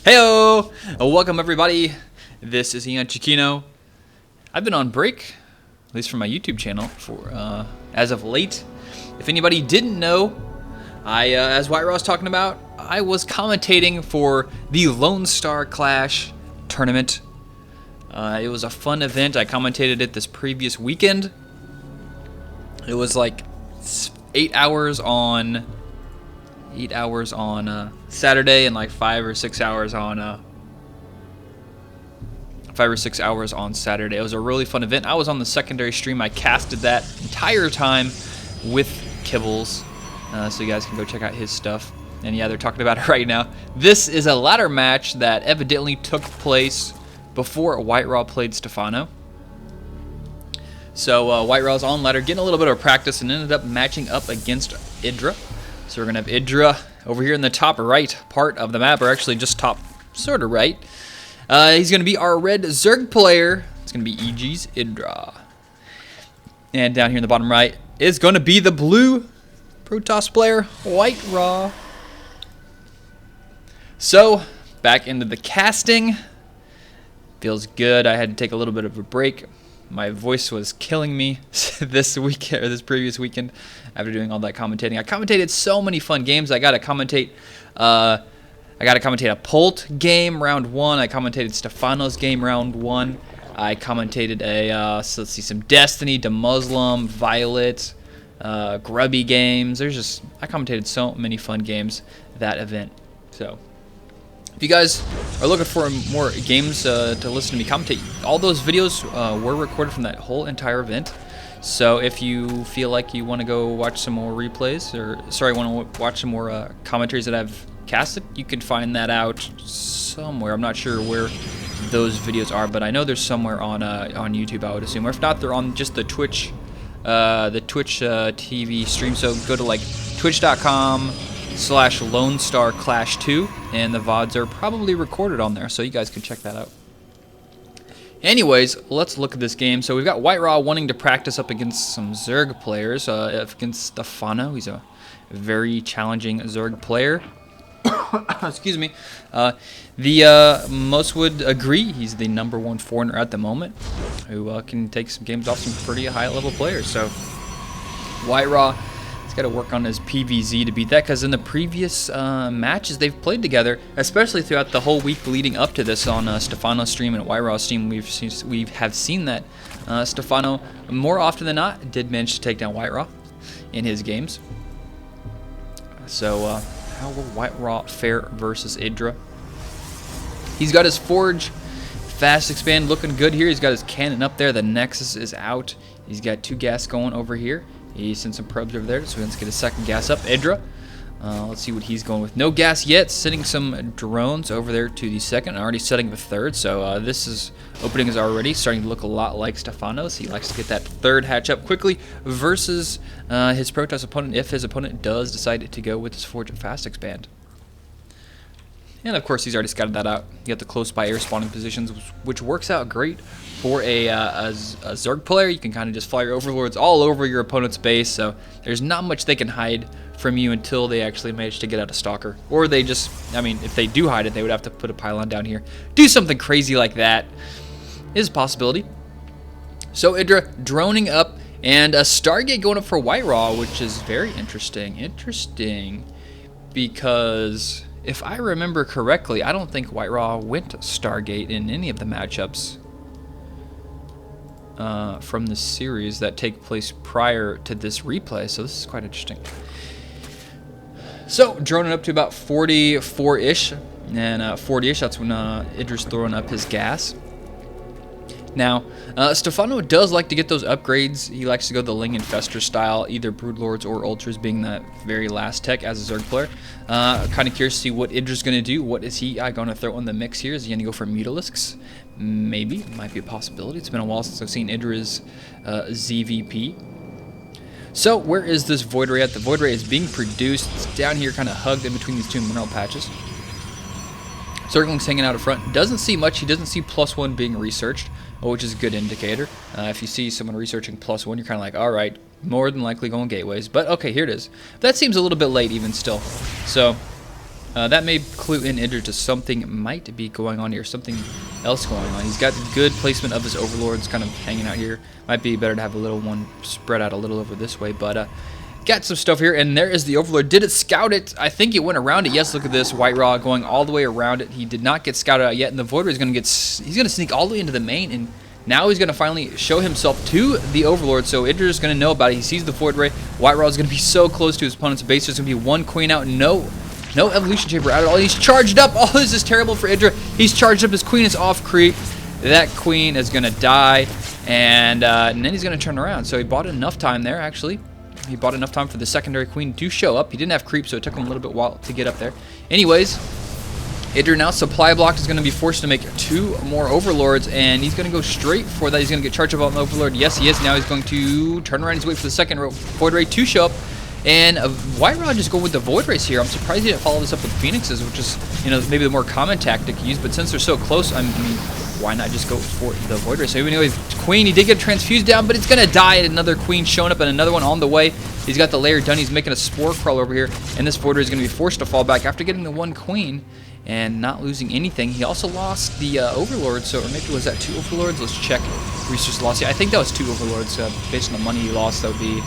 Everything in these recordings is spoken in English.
Heyo! Welcome everybody. This is EonShiKeno. I've been on break, at least from my YouTube channel, for as of late. If anybody didn't know, as White was talking about, I was commentating for the Lone Star Clash tournament. It was a fun event. I commentated it this previous weekend. It was like 8 hours on Saturday and like 5 or 6 hours on Saturday. It was a really fun event. I was on the secondary stream. I casted that entire time with Kibbles, so you guys can go check out his stuff. And yeah, they're talking about it right now. This is a ladder match that evidently took place before White Raw played Stefano. So White Raw's on ladder, getting a little bit of practice, and ended up matching up against IdrA. So we're going to have IdrA over here in the top right part of the map, or actually just top sort of right. He's going to be our red Zerg player. It's going to be EG's IdrA. And down here in the bottom right is going to be the blue Protoss player, White Raw. So, back into the casting. Feels good. I had to take a little bit of a break. My voice was killing me this previous weekend after doing all that commentating. I commentated so many fun games. I got to commentate a Pult game round 1. I commentated Stefano's game round 1. I commentated so let's see, some Destiny, DeMuslim, Violet, Grubby games. I commentated so many fun games that event. So if you guys are looking for more games to listen to me commentate, all those videos were recorded from that whole entire event. So if you feel like you want to go watch some more replays, want to watch some more commentaries that I've casted, you can find that out somewhere. I'm not sure where those videos are, but I know they're somewhere on YouTube, I would assume. Or if not, they're on just the Twitch TV stream. So go to like twitch.com/Lone Star Clash 2, and the VODs are probably recorded on there, so you guys can check that out. Anyways, let's look at this game. So we've got White Raw wanting to practice up against some Zerg players, against Stefano. He's a very challenging Zerg player. Excuse me. Most would agree he's the #1 foreigner at the moment, who can take some games off some pretty high-level players. So White Raw, he's got to work on his PVZ to beat that, because in the previous matches they've played together, especially throughout the whole week leading up to this on Stefano's stream and White Raw's stream, we have seen that Stefano, more often than not, did manage to take down White Raw in his games. So how will White Raw fare versus IdrA? He's got his Forge fast expand looking good here. He's got his cannon up there. The Nexus is out. He's got 2 gas going over here. He sent some probes over there, so let's get a second gas up. IdrA, let's see what he's going with. No gas yet, sending some drones over there to the second, already setting the third. So this opening is already starting to look a lot like Stefano's. He likes to get that third hatch up quickly versus his Protoss opponent, if his opponent does decide to go with his Forge fast expand. And of course, he's already scouted that out. You got the close by air spawning positions, which works out great for a Zerg player. You can kind of just fly your overlords all over your opponent's base, so there's not much they can hide from you until they actually manage to get out a Stalker. Or they just, I mean, if they do hide it, they would have to put a pylon down here. Do something crazy like that is a possibility. So IdrA droning up, and a Stargate going up for White Raw, which is very interesting. Because if I remember correctly, I don't think White Raw went Stargate in any of the matchups from the series that take place prior to this replay, so this is quite interesting. So, droning up to about 44-ish, and 40-ish, that's when IdrA's throwing up his gas. Now, Stefano does like to get those upgrades. He likes to go the Ling Infestor style, either Broodlords or Ultras being that very last tech as a Zerg player. Kind of curious to see what IdrA's going to do. What is he going to throw in the mix here? Is he going to go for Mutalisks? Maybe. Might be a possibility. It's been a while since I've seen IdrA's ZvP. So, where is this Void Ray at? The Void Ray is being produced. It's down here, kind of hugged in between these 2 mineral patches. Zergling's hanging out in front. Doesn't see much. He doesn't see +1 being researched, which is a good indicator. If you see someone researching +1, you're kind of like, all right, more than likely going gateways. But okay, here it is. That seems a little bit late even still. So That may clue in IdrA to something might be going on here, something else going on. He's got good placement of his overlords kind of hanging out here. Might be better to have a little one spread out a little over this way, but got some stuff here, and there is the overlord. Did it scout it? I think it went around it. Yes, look at this. White Raw going all the way around it. He did not get scouted out yet, and the Void Ray is going to he's going to sneak all the way into the main, and now he's going to finally show himself to the overlord, so IdrA is going to know about it. He sees the Void Ray. White Raw is going to be so close to his opponent's base. There's going to be one queen out, no evolution chamber out at all. He's charged up. Oh, this is terrible for IdrA. He's charged up. His queen is off creep. That queen is going to die, and then he's going to turn around. So he bought enough time there, actually. He bought enough time for the secondary queen to show up. He didn't have creep, so it took him a little bit while to get up there. Anyways, IdrA now supply blocked is going to be forced to make 2 more overlords, and he's going to go straight for that. He's going to get charged up on the overlord. Yes, he is. Now he's going to turn around. He's waiting for the second Void Ray to show up. And White Raw just go with the Void Rays here. I'm surprised he didn't follow this up with Phoenixes, which is, you know, maybe the more common tactic used. But since they're so close, I mean, why not just go for the Void Rays? So anyways, Queen, he did get transfused down, but it's going to die. Another Queen showing up and another one on the way. He's got the layer done. He's making a Spore Crawler over here. And this Void Ray is going to be forced to fall back after getting the 1 Queen and not losing anything. He also lost the Overlord, so, or maybe was that 2 Overlords? Let's check. Research lost. Yeah, I think that was 2 Overlords. Based on the money he lost, that would be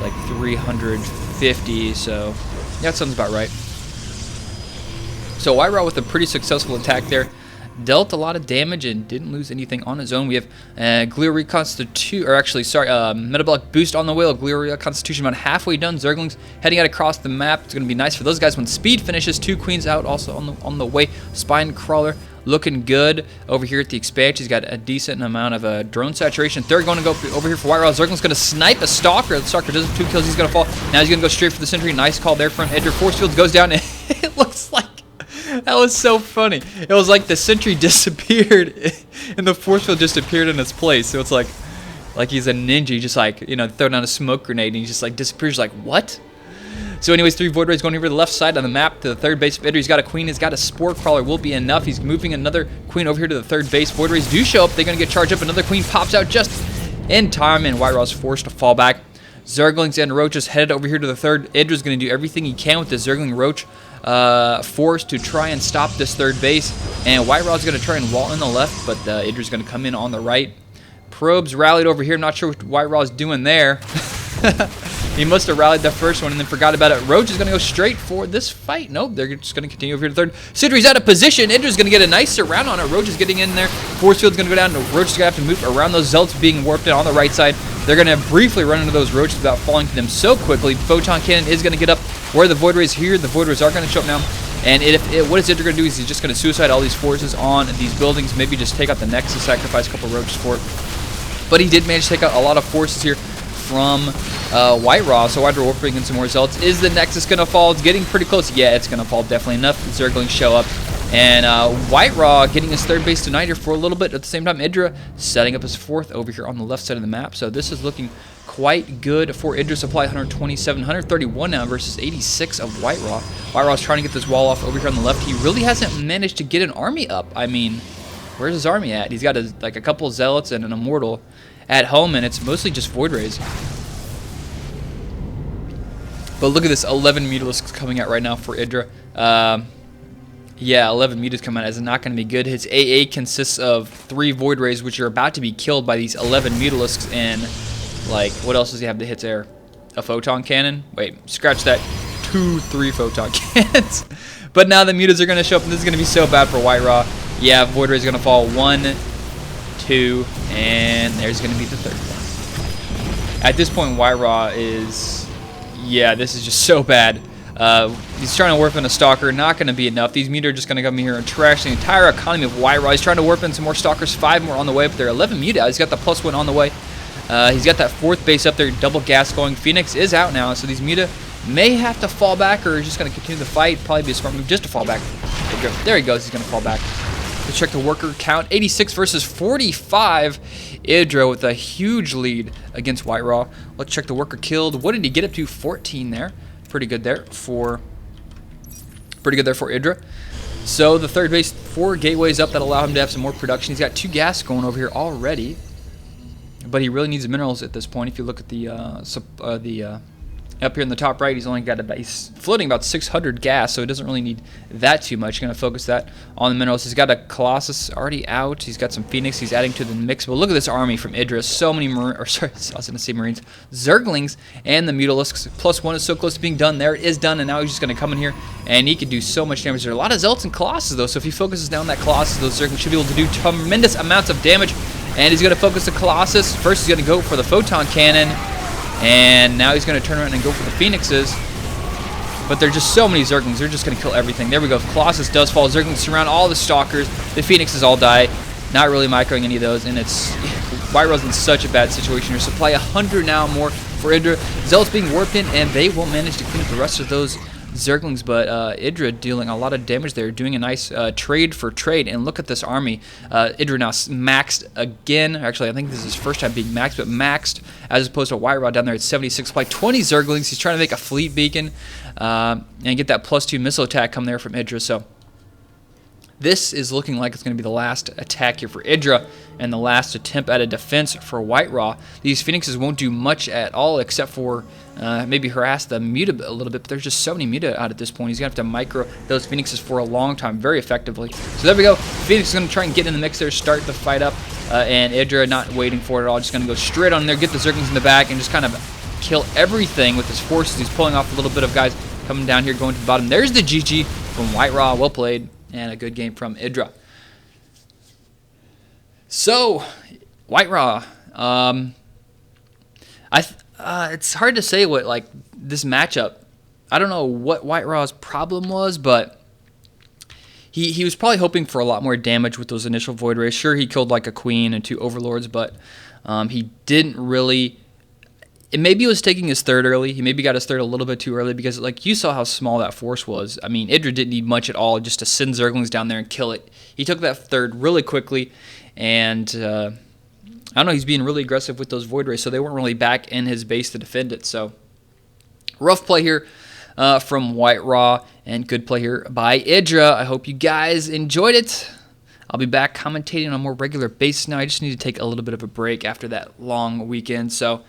like 350, so yeah, that sounds about right. So White Raw with a pretty successful attack there, dealt a lot of damage and didn't lose anything on his own. We have Glial Reconstitution, or actually, sorry, Metabolic Boost on the way. Glial Reconstitution about halfway done. Zerglings heading out across the map. It's going to be nice for those guys when speed finishes. 2 queens out also on the way. Spine Crawler looking good over here at the expansion. He's got a decent amount of drone saturation. Third going to go over here for White Raw. Zergling's going to snipe a Stalker. The Stalker does 2 kills. He's going to fall. Now he's going to go straight for the Sentry. Nice call there from IdrA. Force Field goes down, and it looks like that was so funny. It was like the Sentry disappeared and the Force Field just appeared in its place. So it's like he's a ninja, just like, you know, throw down a smoke grenade and he just like disappears. Like, what? So anyways, 3 Void Rays going over to the left side on the map to the third base of IdrA. He's got a Queen. He's got a Spore Crawler. Will be enough. He's moving another Queen over here to the third base. Void Rays do show up. They're going to get charged up. Another Queen pops out just in time, and White Raw's forced to fall back. Zerglings and Roaches headed over here to the third. IdrA's going to do everything he can with the Zergling Roach force to try and stop this third base. And White Raw's going to try and wall in the left, but IdrA's going to come in on the right. Probes rallied over here. I'm not sure what White Raw's doing there. He must have rallied the first one and then forgot about it. Roach is going to go straight for this fight. Nope, they're just going to continue over here to third. Sentry's out of position. IdrA's going to get a nice surround on it. Roach is getting in there. Force Field's going to go down. Roach is going to have to move around those Zealots being warped in on the right side. They're going to briefly run into those Roaches without falling to them so quickly. Photon Cannon is going to get up where the Void Rays here. The Void Rays are going to show up now. And what is IdrA going to do is he's just going to suicide all these forces on these buildings. Maybe just take out the Nexus, sacrifice a couple Roaches for it. But he did manage to take out a lot of forces here from White Raw, so White Raw will bring in some more Zealots. Is the Nexus going to fall? It's getting pretty close. Yeah, it's going to fall definitely enough. Zerglings show up. And White Raw getting his third base tonight here for a little bit. At the same time, IdrA setting up his fourth over here on the left side of the map. So this is looking quite good for IdrA. Supply 127, 131 now versus 86 of White Raw. White Raw's trying to get this wall off over here on the left. He really hasn't managed to get an army up. I mean, where's his army at? He's got like a couple of Zealots and an Immortal at home, and it's mostly just Void Rays. But look at this, 11 Mutalisks coming out right now for IdrA. Yeah, 11 Mutas coming out is not going to be good. His AA consists of 3 Void Rays, which are about to be killed by these 11 Mutalisks, and, like, what else does he have to hit there? A Photon Cannon? Wait, scratch that. 2-3 Photon Cannons. But now the Mutas are going to show up, and this is going to be so bad for White Raw. Yeah, Void Rays are going to fall 1, 2, and there's going to be the third one. At this point, White Raw is, yeah, this is just so bad. He's trying to warp in a Stalker, not going to be enough. These Muta are just going to come in here and trash the entire economy of White Raw. He's trying to warp in some more Stalkers, 5 more on the way, but there are 11 Muta. He's got the +1 on the way. He's got that 4th base up there, double gas going. Phoenix is out now, so these Muta may have to fall back, or just going to continue the fight. Probably be a smart move just to fall back. There he goes. He's going to fall back. Let's check the worker count. 86 versus 45. IdrA with a huge lead against White Raw. Let's check the worker killed. What did he get up to? 14 there. Pretty good there for IdrA. So the third base, 4 gateways up that allow him to have some more production. He's got 2 gas going over here already, but he really needs minerals at this point. If you look at the Up here in the top right, he's floating about 600 gas, so he doesn't really need that too much. He's going to focus that on the minerals. He's got a Colossus already out. He's got some Phoenix he's adding to the mix. But look at this army from IdrA. So many Marines, I was going to say Marines, Zerglings, and the Mutalisks. +1 is so close to being done. There it is done, and now he's just going to come in here, and he can do so much damage. There are a lot of Zealots and Colossus, though, so if he focuses down that Colossus, those Zerglings should be able to do tremendous amounts of damage. And he's going to focus the Colossus. First, he's going to go for the Photon Cannon. And now he's going to turn around and go for the Phoenixes. But there's just so many Zerglings. They're just going to kill everything. There we go. Colossus does fall. Zerglings surround all the Stalkers. The Phoenixes all die. Not really microing any of those. And it's... White Raw's in such a bad situation here. Supply 100 now more for IdrA. Zealots being warped in, and they won't manage to clean up the rest of those Zerglings, but IdrA dealing a lot of damage there, doing a nice trade for trade. And look at this army. IdrA now maxed again. Actually, I think this is his first time being maxed, but maxed as opposed to White Raw down there at 76 supply. 20 Zerglings. He's trying to make a fleet beacon and get that +2 missile attack come there from IdrA. So this is looking like it's going to be the last attack here for IdrA and the last attempt at a defense for White Raw. These Phoenixes won't do much at all except for maybe harass the Muta a little bit, but there's just so many Muta out at this point. He's going to have to micro those Phoenixes for a long time very effectively. So there we go. Phoenix is going to try and get in the mix there, start the fight up, and IdrA not waiting for it at all, just going to go straight on there, get the Zerglings in the back, and just kind of kill everything with his forces. He's pulling off a little bit of guys coming down here, going to the bottom. There's the GG from White Raw. Well played. And a good game from IdrA. So, White Raw. It's hard to say what like this matchup. I don't know what White Raw's problem was, but he was probably hoping for a lot more damage with those initial Void Rays. Sure, he killed like a Queen and 2 Overlords, but he didn't really. Maybe he was taking his third early. He maybe got his third a little bit too early because, like, you saw how small that force was. I mean, IdrA didn't need much at all just to send Zerglings down there and kill it. He took that third really quickly, and I don't know, he's being really aggressive with those Void Rays, so they weren't really back in his base to defend it. So, rough play here from White Raw, and good play here by IdrA. I hope you guys enjoyed it. I'll be back commentating on a more regular basis now. I just need to take a little bit of a break after that long weekend, so...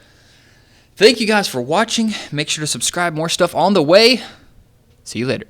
Thank you guys for watching. Make sure to subscribe. More stuff on the way. See you later.